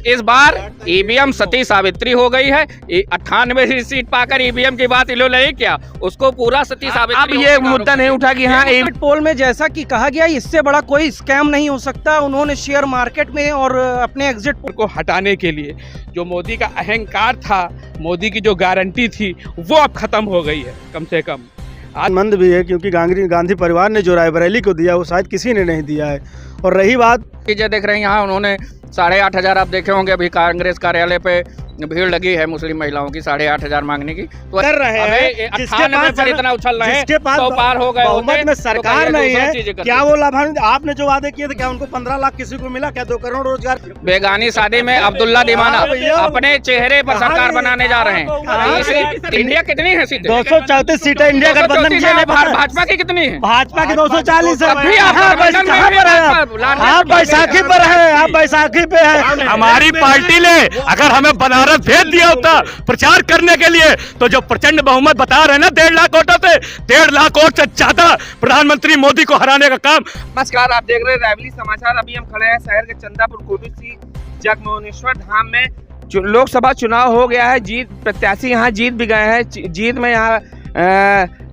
इस बार ईवीएम सती सावित्री हो गई है। 98 सीट पाकर ईवीएम की बात इन्होंने नहीं किया, उसको पूरा सती सावित्री। अब ये मुद्दा नहीं उठा कि हाँ एग्जिट पोल में जैसा कि कहा गया इससे बड़ा कोई स्कैम नहीं हो सकता। उन्होंने शेयर मार्केट में और अपने एग्जिट पोल को हटाने के लिए जो मोदी का अहंकार था, मोदी की जो गारंटी थी, वो अब खत्म हो गई है। कम से कम आनंद भी है क्योंकि गांधी परिवार ने जो रायबरेली को दिया वो शायद किसी ने नहीं दिया है। और रही बात जो देख रहे हैं यहाँ, उन्होंने 8,500 आप देखे होंगे, अभी कांग्रेस कार्यालय पे भीड़ लगी है मुस्लिम महिलाओं की 8,500 मांगने की। तो कर रहे हैं जिसके पास पर इतना उछल रहे हैं, जिसके पास तो पार हो गए बहुमत में सरकार नहीं है, क्या वो लाभान्वित? आपने जो वादे किए थे क्या उनको 15 लाख किसी को मिला? क्या 2 करोड़ रोजगार? बेगानी शादी में अब्दुल्ला दीवाना अपने चेहरे पर सरकार बनाने जा रहे हैं। इंडिया कितनी है सीटें? 234 सीटें इंडिया गठबंधन की। भाजपा की कितनी है? भाजपा की 240 है। आप बैसाखी पर है, आप बैसाखी पे है। हमारी पार्टी ने अगर हमें बनारस भेज दिया होता प्रचार करने के लिए, तो जो प्रचंड बहुमत बता रहे हैं ना 1.5 लाख वोटों से, 1.5 लाख वोट से ज्यादा प्रधानमंत्री मोदी को हराने का काम। नमस्कार, आप देख रहे हैं रायबरेली समाचार। अभी हम खड़े हैं शहर के चंदापुर कोविसी जगमोहनेश्वर धाम में। लोकसभा चुनाव हो गया है, जीत प्रत्याशी यहाँ जीत भी गए हैं। जीत में यहाँ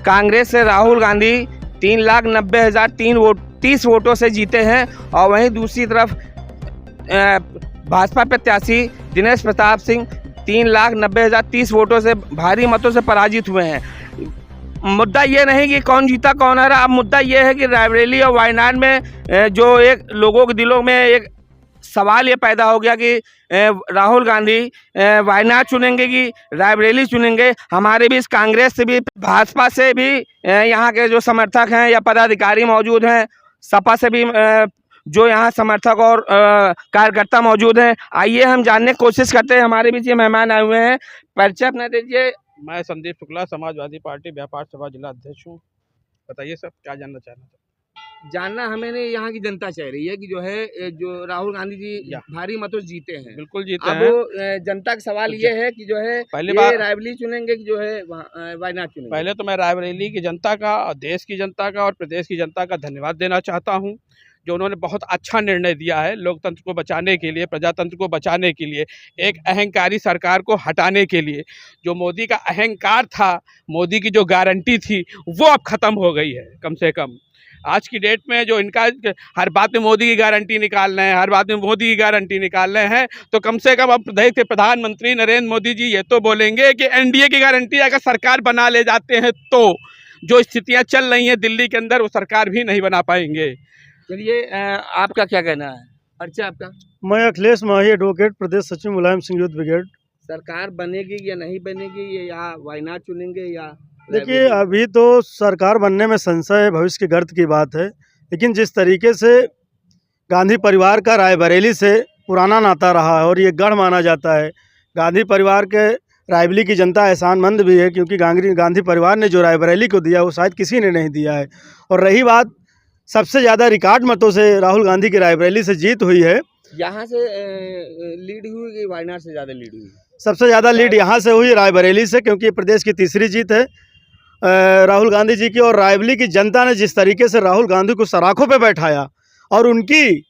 कांग्रेस से राहुल गांधी 3,90,030 वोटों से जीते हैं। और वहीं दूसरी तरफ भाजपा प्रत्याशी दिनेश प्रताप सिंह 3,90,030 वोटों से भारी मतों से पराजित हुए हैं। मुद्दा ये नहीं कि कौन जीता कौन हारा, अब मुद्दा ये है कि रायबरेली और वायनाड में जो एक लोगों के दिलों में एक सवाल ये पैदा हो गया कि राहुल गांधी वायनाड चुनेंगे कि रायबरेली चुनेंगे। हमारे बीच कांग्रेस से भी, भाजपा से भी यहाँ के जो समर्थक हैं या पदाधिकारी मौजूद हैं, सपा से भी जो यहाँ समर्थक और कार्यकर्ता मौजूद हैं। आइए हम जानने की कोशिश करते हैं। हमारे बीच ये मेहमान आए हुए हैं, परिचय अपना दीजिए। मैं संदीप शुक्ला, समाजवादी पार्टी व्यापार सभा जिला अध्यक्ष हूँ। बताइए सब, क्या जानना चाहना? जानना हमें नहीं, यहाँ की जनता चाह रही है कि जो है जो राहुल गांधी जी भारी मतों से जीते हैं। बिल्कुल जीते हैं। अब जनता का सवाल ये है कि जो है पहली बार रायबरेली चुनेंगे कि जो है वायनाड चुनेंगे। पहले तो मैं रायबरेली की जनता का और देश की जनता का और प्रदेश की जनता का धन्यवाद देना चाहता हूँ, जो उन्होंने बहुत अच्छा निर्णय दिया है लोकतंत्र को बचाने के लिए, प्रजातंत्र को बचाने के लिए, एक अहंकारी सरकार को हटाने के लिए। जो मोदी का अहंकार था, मोदी की जो गारंटी थी, वो अब खत्म हो गई है। कम से कम आज की डेट में जो इनका हर बात में मोदी की गारंटी निकाल रहे हैं, हर बात में मोदी की गारंटी निकाल रहे हैं, तो कम से कम अब प्रदेश के प्रधानमंत्री नरेंद्र मोदी जी ये तो बोलेंगे कि एनडीए की गारंटी अगर सरकार बना ले जाते हैं तो जो स्थितियाँ चल रही हैं दिल्ली के अंदर, वो सरकार भी नहीं बना पाएंगे। चलिए, आपका क्या कहना है? परिचय आपका? मैं अखिलेश माही, एडवोकेट, प्रदेश सचिव मुलायम सिंह यूथ ब्रिगेड। सरकार बनेगी या नहीं बनेगी, ये या वायनाड चुनेंगे या? देखिए, अभी तो सरकार बनने में संशय है, भविष्य के गर्त की बात है। लेकिन जिस तरीके से गांधी परिवार का रायबरेली से पुराना नाता रहा है और ये गढ़ माना जाता है, गांधी परिवार के रायबरेली की जनता एहसानमंद भी है क्योंकि गांधी परिवार ने जो रायबरेली को दिया वो शायद किसी ने नहीं दिया है। और रही बात, सबसे ज़्यादा रिकॉर्ड मतों से राहुल गांधी की रायबरेली से जीत हुई है। यहाँ से लीड हुई कि वायनाड से ज़्यादा लीड हुई? सबसे ज़्यादा लीड यहाँ से हुई रायबरेली से, क्योंकि प्रदेश की तीसरी जीत है राहुल गांधी जी की। और रायबरेली की जनता ने जिस तरीके से राहुल गांधी को सराखों पे बैठाया और उनकी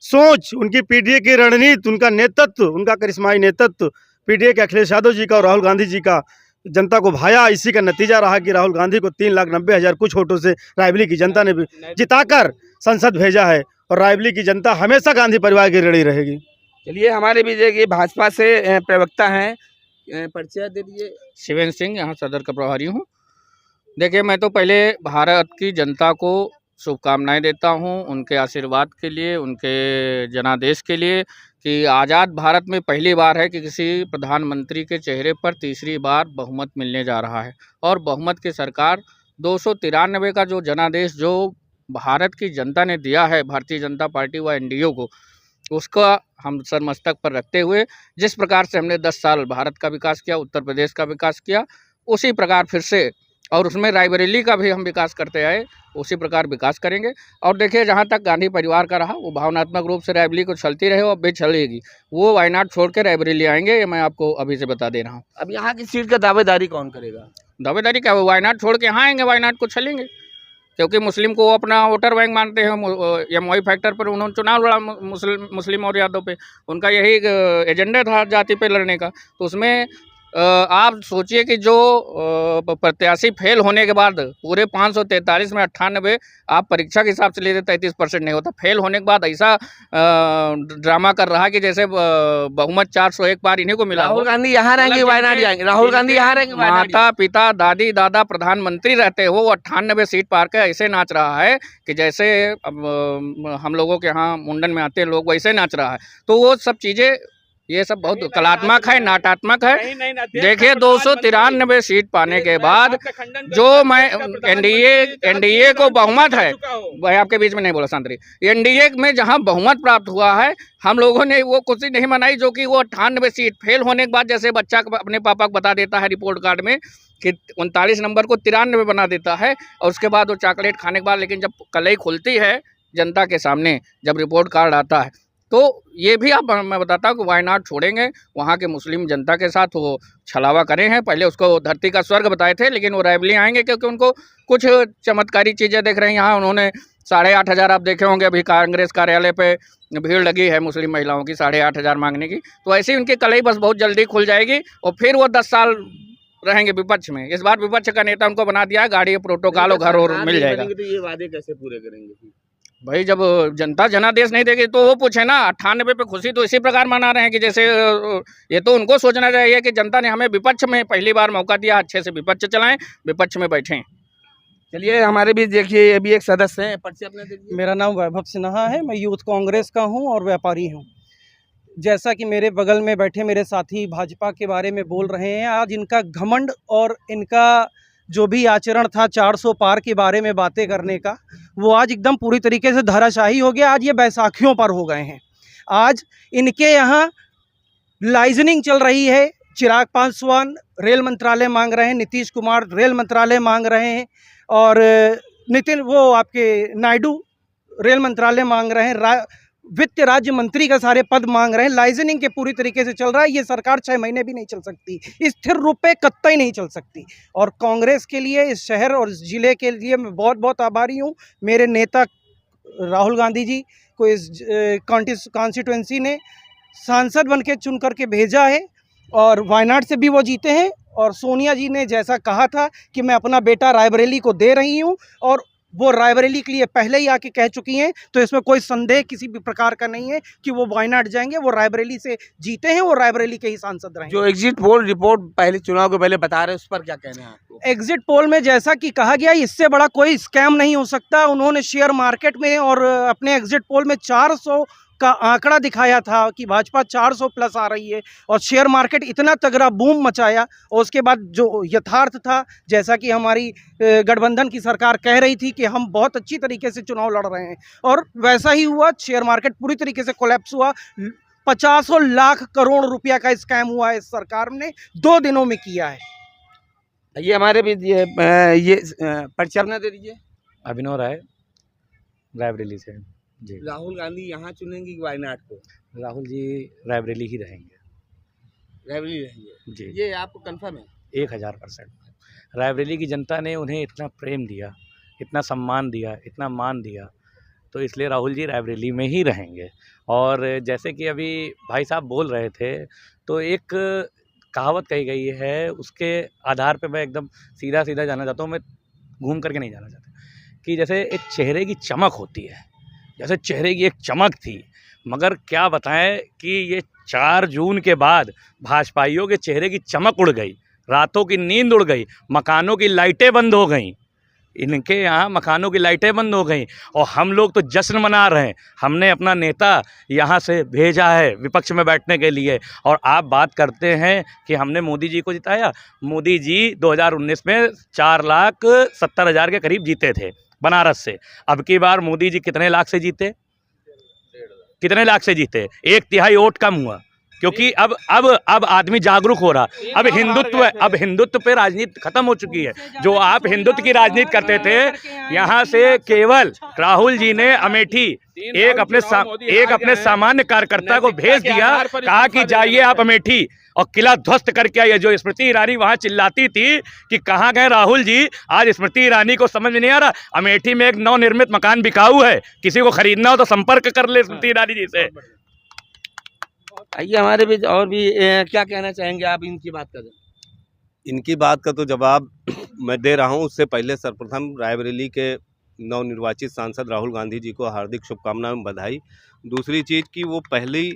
सोच, उनकी पीडीए की रणनीति, उनका नेतृत्व, उनका करिश्माई नेतृत्व, पीडीए के अखिलेश यादव जी का और राहुल गांधी जी का जनता को भाया, इसी का नतीजा रहा कि राहुल गांधी को 3,90,000 कुछ वोटों से रायबरेली की जनता ने जिताकर संसद भेजा है। और रायबरेली की जनता हमेशा गांधी परिवार की ऋणी रहेगी। चलिए, हमारे बीच एक भाजपा से प्रवक्ता हैं, परिचय दे दीजिए। शिवेंद्र सिंह, यहाँ सदर का प्रभारी हूँ। देखिए, मैं तो पहले भारत की जनता को शुभकामनाएं देता हूं, उनके आशीर्वाद के लिए, उनके जनादेश के लिए, कि आज़ाद भारत में पहली बार है कि किसी प्रधानमंत्री के चेहरे पर तीसरी बार बहुमत मिलने जा रहा है। और बहुमत की सरकार 293 का जो जनादेश जो भारत की जनता ने दिया है भारतीय जनता पार्टी व एनडीए को, उसका हम सर मस्तक पर रखते हुए जिस प्रकार से हमने 10 साल भारत का विकास किया, उत्तर प्रदेश का विकास किया, उसी प्रकार फिर से, और उसमें रायबरेली का भी हम विकास करते आए, उसी प्रकार विकास करेंगे। और देखिए, जहाँ तक गांधी परिवार का रहा, वो भावनात्मक रूप से रायबरेली को चलती रहे और अब भी चलेगी। वो वायनाड छोड़ के रायबरेली आएंगे, ये मैं आपको अभी से बता दे रहा हूँ। अब यहाँ की सीट का दावेदारी कौन करेगा? दावेदारी क्या, वो वायनाड छोड़ के यहाँ आएंगे, वायनाड को चलेंगे। क्योंकि मुस्लिम को वो अपना वोटर बैंक मानते हैं। एमवाई फैक्टर पर उन्होंने चुनाव लड़ा मुस्लिम और यादव पे, उनका यही एजेंडा था जाति पे लड़ने का। तो उसमें आप सोचिए कि जो प्रत्याशी फेल होने के बाद पूरे 543 में 98 आप परीक्षा के हिसाब से लेते 33% नहीं होता, फेल होने के बाद ऐसा ड्रामा कर रहा कि जैसे बहुमत 401 पार इन्हीं को मिला। राहुल गांधी यहाँ रहेंगे, वायनाड जाएंगे, राहुल गांधी यहाँ रहेंगे, माता पिता दादी दादा प्रधानमंत्री रहते हो, वो 98 सीट पार के ऐसे नाच रहा है कि जैसे हम लोगों के यहाँ मुंडन में आते हैं लोग वैसे नाच रहा है। तो वो सब चीज़ें ये सब बहुत कलात्मक है, नाटात्मक है। देखिए 293 सीट पाने के बाद जो मैं एनडीए को बहुमत है, भाई आपके बीच में नहीं बोला शांति, एनडीए में जहां बहुमत प्राप्त हुआ है हम लोगों ने वो खुशी नहीं मनाई, जो कि वो 98 सीट फेल होने के बाद जैसे बच्चा अपने पापा को बता देता है रिपोर्ट कार्ड में कि 39 नंबर को 93 बना देता है, और उसके बाद वो चॉकलेट खाने के बाद, लेकिन जब कलई खुलती है जनता के सामने, जब रिपोर्ट कार्ड आता है, तो ये भी आप मैं बताता हूँ कि वायनाड छोड़ेंगे, वहाँ के मुस्लिम जनता के साथ वो छलावा करे हैं। पहले उसको धरती का स्वर्ग बताए थे, लेकिन वो रायबरेली आएंगे क्योंकि उनको कुछ चमत्कारी चीज़ें देख रहे हैं। यहाँ उन्होंने 8,500 आप देखे होंगे, अभी कांग्रेस कार्यालय पे भीड़ लगी है मुस्लिम महिलाओं की 8,500 मांगने की। तो ऐसे ही उनकी कलई बस बहुत जल्दी खुल जाएगी और फिर वो 10 साल रहेंगे विपक्ष में। इस बार विपक्ष का नेता उनको बना दिया, गाड़ी प्रोटोकॉल और घर और मिल जाएगा। तो ये वादे कैसे पूरे करेंगे भाई? जब जनता जनादेश नहीं देगी तो वो पूछे ना। 98 पे खुशी तो इसी प्रकार मना रहे हैं कि जैसे ये तो उनको सोचना चाहिए कि जनता ने हमें विपक्ष में पहली बार मौका दिया, अच्छे से विपक्ष चलाएं, विपक्ष में बैठें। चलिए हमारे बीच देखिए ये भी एक सदस्य हैं, परिचय अपना दीजिए। मेरा नाम वैभव सिन्हा है, मैं यूथ कांग्रेस का हूं और व्यापारी हूं। जैसा कि मेरे बगल में बैठे मेरे साथी भाजपा के बारे में बोल रहे हैं, आज इनका घमंड और इनका जो भी आचरण था 400 पार के बारे में बातें करने का, वो आज एकदम पूरी तरीके से धराशायी हो गया। आज ये बैसाखियों पर हो गए हैं। आज इनके यहाँ लाइजनिंग चल रही है। चिराग पासवान रेल मंत्रालय मांग रहे हैं, नीतीश कुमार रेल मंत्रालय मांग रहे हैं, और नायडू रेल मंत्रालय मांग रहे हैं, वित्त राज्य मंत्री का सारे पद मांग रहे हैं। लाइजनिंग के पूरी तरीके से चल रहा है। ये सरकार 6 महीने भी नहीं चल सकती, स्थिर रूप पे कतई नहीं चल सकती। और कांग्रेस के लिए, इस शहर और इस ज़िले के लिए मैं बहुत बहुत आभारी हूँ। मेरे नेता राहुल गांधी जी को इस कॉन्स्टिट्यूंसी ने सांसद बन के चुन करके भेजा है, और वायनाड से भी वो जीते हैं। और सोनिया जी ने जैसा कहा था कि मैं अपना बेटा रायबरेली को दे रही हूँ, और वो रायबरेली के लिए पहले ही आके कह चुकी हैं, तो इसमें कोई संदेह किसी भी प्रकार का नहीं है कि वो वायनाड जाएंगे। वो रायबरेली से जीते हैं, वो रायबरेली के ही सांसद रहेंगे। जो एग्जिट पोल रिपोर्ट पहले चुनाव के पहले बता रहे हैं, उस पर क्या कहना है आपको? एग्जिट पोल में जैसा कि कहा गया, इससे बड़ा कोई स्कैम नहीं हो सकता। उन्होंने शेयर मार्केट में और अपने एग्जिट पोल में 400 का आंकड़ा दिखाया था कि भाजपा 400 प्लस आ रही है, और शेयर मार्केट इतना तगड़ा बूम मचाया। और उसके बाद जो यथार्थ था, जैसा कि हमारी गठबंधन की सरकार कह रही थी कि हम बहुत अच्छी तरीके से चुनाव लड़ रहे हैं, और वैसा ही हुआ। शेयर मार्केट पूरी तरीके से कोलैप्स हुआ। 50 लाख करोड़ रुपया का स्कैम हुआ है, इस सरकार ने 2 दिनों में किया है। ये हमारे बीच ये परिचय अपना दे दीजिए। अभिनव राय, रायबरेली से जी। राहुल गांधी यहाँ चुनेंगे कि वायनाड को? राहुल जी रायबरेली ही रहेंगे। रायबरेली रहेंगे जी, ये आपको कंफर्म है? 1000%। रायबरेली की जनता ने उन्हें इतना प्रेम दिया, इतना सम्मान दिया, इतना मान दिया, तो इसलिए राहुल जी रायबरेली में ही रहेंगे। और जैसे कि अभी भाई साहब बोल रहे थे, तो एक कहावत कही गई है, उसके आधार पे मैं एकदम सीधा जाना चाहता हूँ, मैं घूम करके नहीं जाना चाहता। कि जैसे एक चेहरे की चमक होती है, जैसे चेहरे की एक चमक थी, मगर क्या बताएं कि ये 4 जून के बाद भाजपाइयों के चेहरे की चमक उड़ गई, रातों की नींद उड़ गई, मकानों की लाइटें बंद हो गईं। इनके यहाँ मकानों की लाइटें बंद हो गईं, और हम लोग तो जश्न मना रहे हैं। हमने अपना नेता यहाँ से भेजा है विपक्ष में बैठने के लिए। और आप बात करते हैं कि हमने मोदी जी को जिताया। मोदी जी 2019 में 4,70,000 के करीब जीते थे बनारस से। अब की बार मोदी जी कितने लाख से जीते? कितने लाख से जीते? 1/3 वोट कम हुआ, क्योंकि अब आदमी जागरूक हो रहा। अब हिंदुत्व पे राजनीति खत्म हो चुकी है। जो आप हिंदुत्व की राजनीति करते थे, यहाँ से केवल राहुल जी ने अमेठी एक अपने सामान्य कार्यकर्ता को भेज दिया, कहा कि जाइए आप अमेठी, और किला ध्वस्त करके आई है। जो स्मृति ईरानी वहाँ चिल्लाती थी कि कहाँ गए राहुल जी, आज स्मृति ईरानी को समझ में नहीं आ रहा। अमेठी में एक नवनिर्मित मकान बिकाऊ है, किसी को खरीदना हो तो संपर्क कर ले स्मृति ईरानी जी से। आइए हमारे बीच और भी क्या कहना चाहेंगे आप इनकी बात कर। इनकी बात का तो जवाब मैं दे रहा हूं। उससे पहले सर्वप्रथम रायबरेली के नवनिर्वाचित सांसद राहुल गांधी जी को हार्दिक शुभकामनाएं, बधाई। दूसरी चीज़ कि वो पहले ही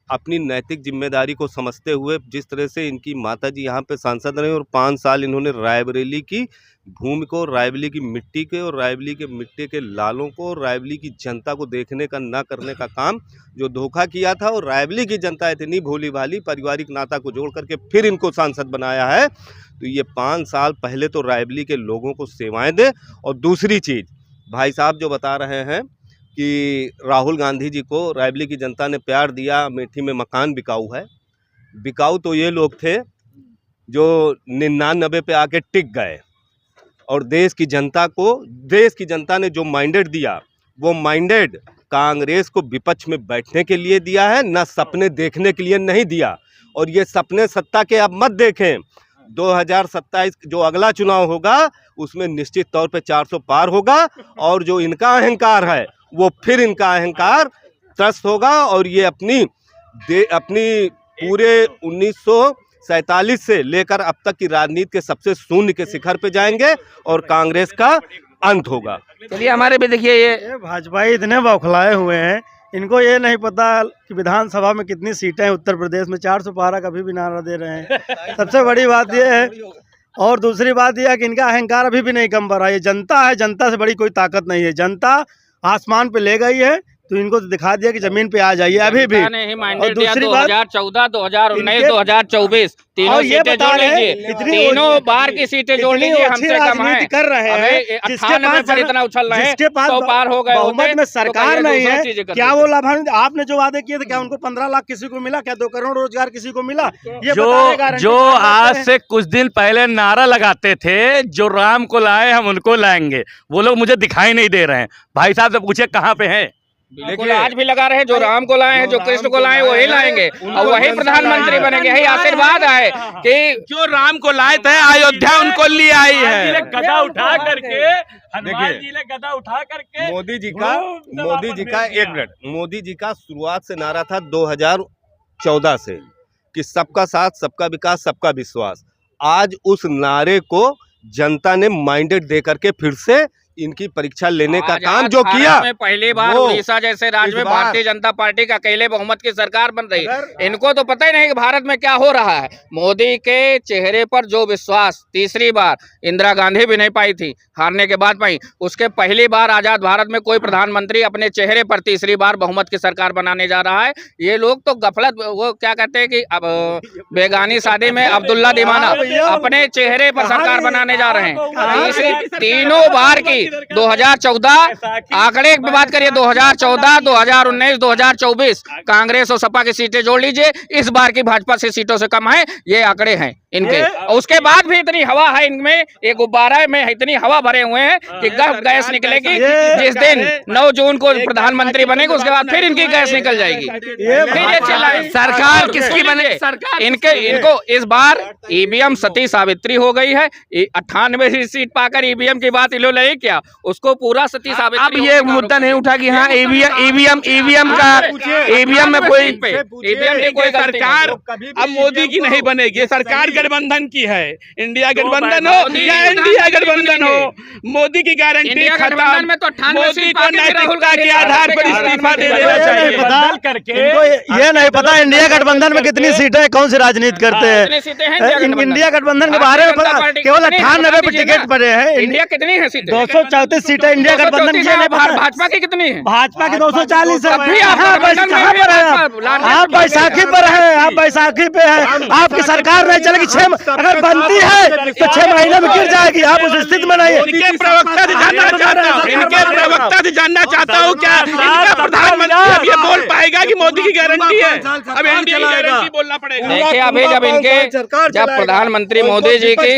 अपनी नैतिक जिम्मेदारी को समझते हुए, जिस तरह से इनकी माताजी यहाँ पे सांसद रहे और 5 साल इन्होंने रायबरेली की भूमि को, रायबरेली की मिट्टी के और रायबरेली के मिट्टी के लालों को, रायबरेली की जनता को देखने का ना करने का काम जो धोखा किया था, और रायबरेली की जनता इतनी भोली भाली पारिवारिक नाता को जोड़ करके फिर इनको सांसद बनाया है। तो ये 5 साल पहले तो रायबरेली के लोगों को सेवाएं दे। और दूसरी चीज़, भाई साहब जो बता रहे हैं कि राहुल गांधी जी को रायबरेली की जनता ने प्यार दिया, अमेठी में मकान बिकाऊ है। बिकाऊ तो ये लोग थे जो 99 पे आके टिक गए, और देश की जनता ने जो माइंडेड दिया, वो माइंडेड कांग्रेस को विपक्ष में बैठने के लिए दिया है, ना सपने देखने के लिए नहीं दिया। और ये सपने सत्ता के अब मत देखें। 2027 जो अगला चुनाव होगा उसमें निश्चित तौर पे 400 पार होगा, और जो इनका अहंकार है वो फिर इनका अहंकार त्रस्त होगा, और ये अपनी पूरे 1947 से लेकर अब तक की राजनीति के सबसे शून्य के शिखर पे जाएंगे और कांग्रेस का अंत होगा। चलिए हमारे भी देखिए ये भाजपाई इतने बौखलाए हुए हैं, इनको ये नहीं पता कि विधानसभा में कितनी सीटें हैं उत्तर प्रदेश में। 400 पारा कभी भी नारा दे रहे हैं। सबसे बड़ी बात ये है, और दूसरी बात यह है कि इनका अहंकार अभी भी नहीं कम बढ़ा। ये जनता है, जनता से बड़ी कोई ताकत नहीं है। जनता आसमान पे ले गई है, तो इनको दिखा दिया कि जमीन पे आ जाइए अभी भी। और दूसरी बात 2014, 2019, 2024 तीनों सीटें जोड़ लीजिए, तीनों बार की सीटें जोड़ लीजिए, हमसे कम है कर रहे हैं। 98 पर इतना उछल रहे हैं, 100 पार हो गए। बहुमत में सरकार नहीं है, क्या वो लाभान्वित? आपने जो वादे किए थे, क्या उनको 15 लाख किसी को मिला? क्या 2 करोड़ रोजगार किसी को मिला? ये जो आज से कुछ दिन पहले नारा लगाते थे, जो राम को लाए हम उनको लाएंगे, वो लोग मुझे दिखाई नहीं दे रहे हैं। भाई साहब से पूछे कहाँ पे हैं? बिल्कुल आज भी लगा रहे हैं, जो राम को लाए हैं, जो कृष्ण को लाए हैं, वही लाएंगे और वही प्रधानमंत्री बनेंगे। यही आशीर्वाद है कि जो राम को लाए थे अयोध्या उनको लिए आई है। गदा उठा करके, हनुमान जी ने गदा उठा करके मोदी जी का एक मिनट, मोदी जी का शुरुआत से नारा था 2014 से कि सबका साथ, सबका विकास, सबका विश्वास। आज उस नारे को जनता ने माइंडेड दे करके फिर से इनकी परीक्षा लेने का काम जो किया, में पहली बार उड़ीसा जैसे राज्य में भारतीय जनता पार्टी का अकेले बहुमत की सरकार बन रही है। इनको तो पता ही नहीं कि भारत में क्या हो रहा है। मोदी के चेहरे पर जो विश्वास, तीसरी बार इंदिरा गांधी भी नहीं पाई थी, हारने के बाद पाई। उसके पहली बार आजाद भारत में कोई प्रधानमंत्री अपने चेहरे पर तीसरी बार बहुमत की सरकार बनाने जा रहा है। ये लोग तो गफलत, वो क्या कहते हैं कि अब बेगानी शादी में अब्दुल्ला दीवाना अपने चेहरे पर सरकार बनाने जा रहे हैं। तीसरी तीनों बार की 2014 आंकड़े की बात करिए, 2014, 2019, 2024 कांग्रेस और सपा की सीटें जोड़ लीजिए, इस बार की भाजपा से सीटों से कम है। ये आंकड़े हैं इनके। उसके बाद भी इतनी हवा है इनमें, एक गुब्बारा में इतनी हवा भरे हुए हैं कि गैस निकलेगी। जिस दिन 9 जून को प्रधानमंत्री बनेगा उसके बाद फिर इनकी गैस निकल जाएगी। सरकार किसकी बने? सरकार इनको इस बार ईवीएम सती सावित्री हो गई है। 98 सीट पाकर ईवीएम की बात इन्होंने नहीं किया, उसको पूरा सती सावित्री। अब ये मुद्दा नहीं उठा कि हाँ ईवीएम में कोई सरकार अब मोदी की नहीं बनेगी। सरकार गठबंधन की है, इंडिया गठबंधन हो या इंडिया गठबंधन हो, मोदी की गारंटी खत्म। मोदी को नैतिकता के आधार पर इस्तीफा दे देना चाहिए। इनको ये नहीं पता इंडिया गठबंधन में कितनी सीटें, कौन सी राजनीति करते हैं। इंडिया गठबंधन के बारे में पता, केवल 98 पे टिकट पड़े हैं। इंडिया कितनी है सीटें? 234 सीटें इंडिया गठबंधन की है। भाजपा की कितनी है? भाजपा की 240 है। आप बैसाखी पर है, आप बैसाखी पे है। आपकी सरकार नहीं चलेगी, अगर बनती है तो 6 महीने में गिर जाएगी। आप उस स्थिति में नहीं है। इनके प्रवक्ता से जानना चाहता हूँ क्या इनका प्रधानमंत्री अब ये बोल पाएगा कि मोदी की गारंटी है? अब इंडिया की गारंटी बोलना पड़ेगा। देखिए अभी जब प्रधानमंत्री मोदी जी की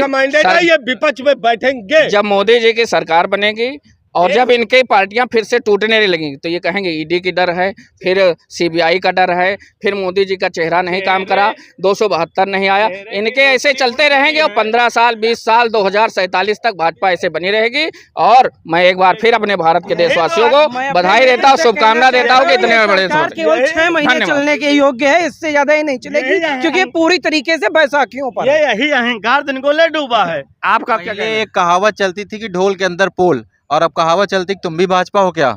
विपक्ष में बैठेंगे, जब मोदी जी की सरकार बनेगी और जब इनकी पार्टियां फिर से टूटने लगेंगी तो ये कहेंगे ईडी की डर है, फिर सीबीआई का डर है, फिर मोदी जी का चेहरा नहीं काम करा, 272 नहीं आया। इनके ऐसे चलते रहेंगे और 15 साल 20 साल 2047 तक भाजपा ऐसे बनी रहेगी। और मैं एक बार फिर अपने भारत के देशवासियों को बधाई देता हूँ, शुभकामना देता हूँ कि इतने बड़े केवल 6 महीने चलने के योग्य है, इससे ज्यादा ही नहीं चलेगी क्योंकि पूरी तरीके से बैसाखियों पर यही अहंकार इनको ले डूबा है। आपका क्या कहना है? एक कहावत चलती थी कि ढोल के अंदर पोल, और अब कहावत चलती कि तुम भी भाजपा हो क्या?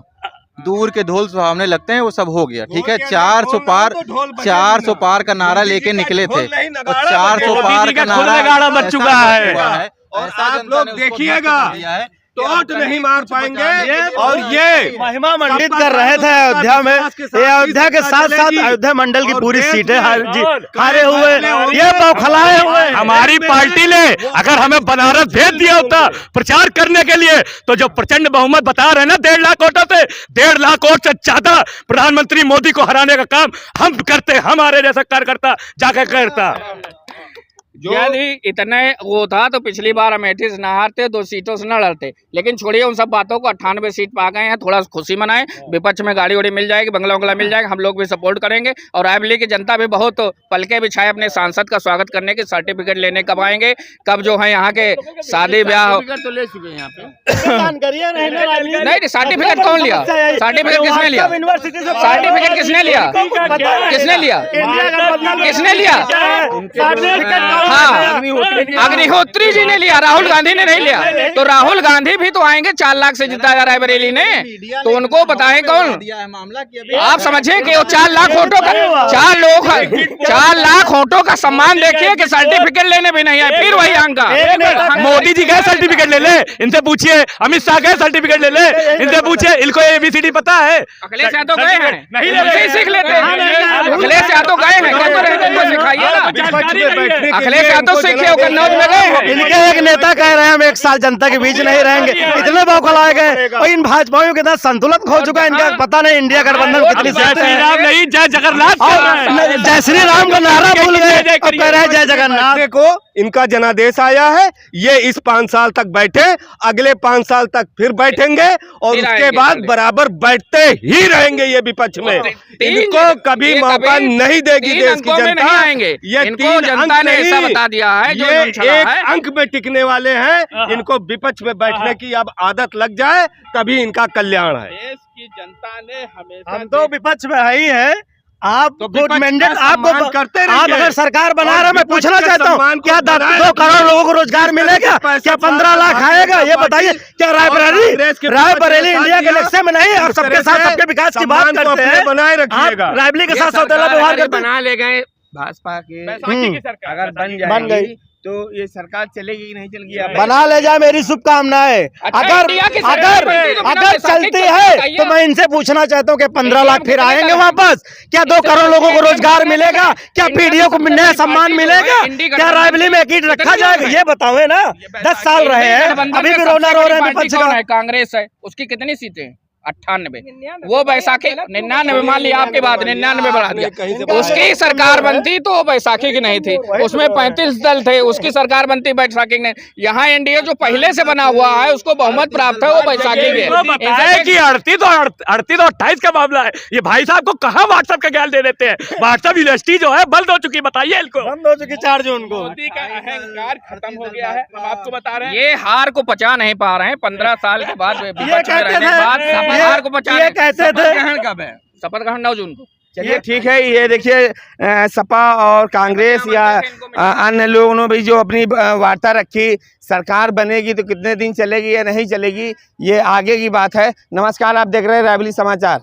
दूर के ढोल सुहावने लगते हैं, वो सब हो गया। ठीक है, 400 पार का नारा लेके निकले थे, तो 400 पार का नारा बच चुका है। और आप लोग देखिएगा टोट नहीं मार पाएंगे। और ये महिमा मंडित कर रहे थे अयोध्या में, ये अयोध्या के साथ साथ अयोध्या मंडल की पूरी सीटें हारे हुए, ये बौखलाए हुए। हमारी पार्टी ने अगर हमें बनारस भेज दिया होता प्रचार करने के लिए, तो जो प्रचंड बहुमत बता रहे हैं ना 1.5 लाख वोटों से, 1.5 लाख वोट से ज्यादा प्रधानमंत्री मोदी को हराने का काम हम करते, हमारे जैसा कार्यकर्ता जाकर करता। यदि इतने वो था तो पिछली बार अमेठी से न हारते, 2 सीटों से न लड़ते। लेकिन छोड़िए उन सब बातों को, 98 सीट पे आ गए हैं, थोड़ा खुशी मनाएं। विपक्ष में गाड़ी वाड़ी मिल जाएगी, बंगला उंगला मिल जाएगा, हम लोग भी सपोर्ट करेंगे। और रायबरेली की जनता भी बहुत पलके बिछाए अपने सांसद का स्वागत करने के, सर्टिफिकेट लेने कब आएंगे, कब जो है यहाँ के शादी ब्याह तो ले चुके हैं यहाँ पे। नहीं, सर्टिफिकेट कौन लिया? सर्टिफिकेट किसने लिया? सर्टिफिकेट किसने लिया? किसने लिया? किसने लिया? हाँ, अग्निहोत्री जी ने लिया, राहुल गांधी ने नहीं लिया। तो राहुल गांधी भी तो आएंगे, 4 लाख से जिताया रायबरेली ने, तो उनको बताएं कौन। आप समझे कि वो 4 लाख वोटों का 4 लाख वोटों का सम्मान देखिए कि सर्टिफिकेट लेने भी नहीं आए, फिर वही अंका। मोदी जी गए सर्टिफिकेट ले ले, इनसे पूछिए। अमित शाह गए सर्टिफिकेट ले ले, इनसे पूछिए। इनको ABCD पता है? अखिलेश यादव गए हैं, नहीं सीख लेते हैं। अखिलेश यादव गए हैं, सिखाइए ना। अखिलेश यादव सीखे हो, कन्नौज में गए हैं। इनके एक नेता कह रहे हैं हम 1 साल जनता के बीच नहीं रहेंगे, इतने बौखलाए गए। और इन भाजपाइयों के साथ संतुलन खो चुका है इनका, पता नहीं इंडिया गठबंधन कितनी जय श्री राम नहीं, जय जगन्नाथ। जय श्री राम का नारा भूल गए और कह रहे हैं जय जगन्नाथ। को इनका जनादेश आया है, ये इस 5 साल तक बैठे, अगले 5 साल तक फिर बैठेंगे और उसके बाद बराबर बैठते ही रहेंगे ये विपक्ष में। इनको कभी मौका नहीं देगी देश की जनता। ये 3 जनता ने ऐसा बता दिया है, जो ये 1 अंक में टिकने वाले हैं। इनको विपक्ष में बैठने की अब आदत लग जाए, तभी इनका कल्याण है। देश की जनता ने हमेशा, हम तो विपक्ष में ही है, आप तो मैंडेट सम्मान करते रहिए। आप अगर सरकार बना रहे, मैं पूछना चाहता हूँ क्या 2 करोड़ लोगों को रोजगार मिलेगा? क्या 15 लाख आएगा? ये बताइए। क्या रायबरेली इंडिया के लक्ष्य में नहीं, और सबके साथ सबके विकास की बात करते हैं, बनाए रखिएगा। रायबरेली के साथ सौतेला व्यवहार करते हैं। बना ले गए भाजपा के, अगर बन गई तो ये सरकार चलेगी कि नहीं चलेगी? बना ले जाए, मेरी शुभकामनाएं। अगर चलती है तो मैं इनसे पूछना चाहता हूँ कि 15 लाख फिर आएंगे वापस? क्या 2 करोड़ लोगों को रोजगार मिलेगा? क्या पीढ़ियों को नया सम्मान मिलेगा? क्या रायबरेली में एक ईंट रखा जाएगा? ये बताओ ना। 10 साल रहे हैं, अभी भी रोना रो रहे हैं विपक्ष का। कांग्रेस है, उसकी कितनी सीटें? 98। वो बैसाखी 99 मान लिया, आपके बाद 99 बढ़ा दिया। उसकी सरकार बनती तो वो बैसाखी की नहीं थी, उसमें 35 दल थे, उसकी सरकार बनती बैसाखी की नहीं। यहाँ एनडीए जो पहले से बना हुआ है उसको बहुमत प्राप्त है, वो बैसाखी के। 38 और 28 का मामला है। ये भाई साहब को कहाँ व्हाट्सएप का ज्ञान दे देते हैं? व्हाट्सएप यूनिवर्सिटी जो है बंद हो चुकी, बताइए इनको। बंद हो चुकी 4 जून को। मोदी का अहंकार खत्म हो गया है, हम आपको बता रहे हैं। ये हार को पचा नहीं पा रहे हैं। 15 साल के बाद विपक्ष में रहने के बाद हार को पचा ये कहते थे। ग्रहण कब है? शपथ ग्रहण 9 जून को। चलिए ठीक है। ये देखिए सपा और कांग्रेस या अन्य लोगों ने भी जो अपनी वार्ता रखी, सरकार बनेगी तो कितने दिन चलेगी या नहीं चलेगी, ये आगे की बात है। नमस्कार, आप देख रहे हैं रायबरेली समाचार।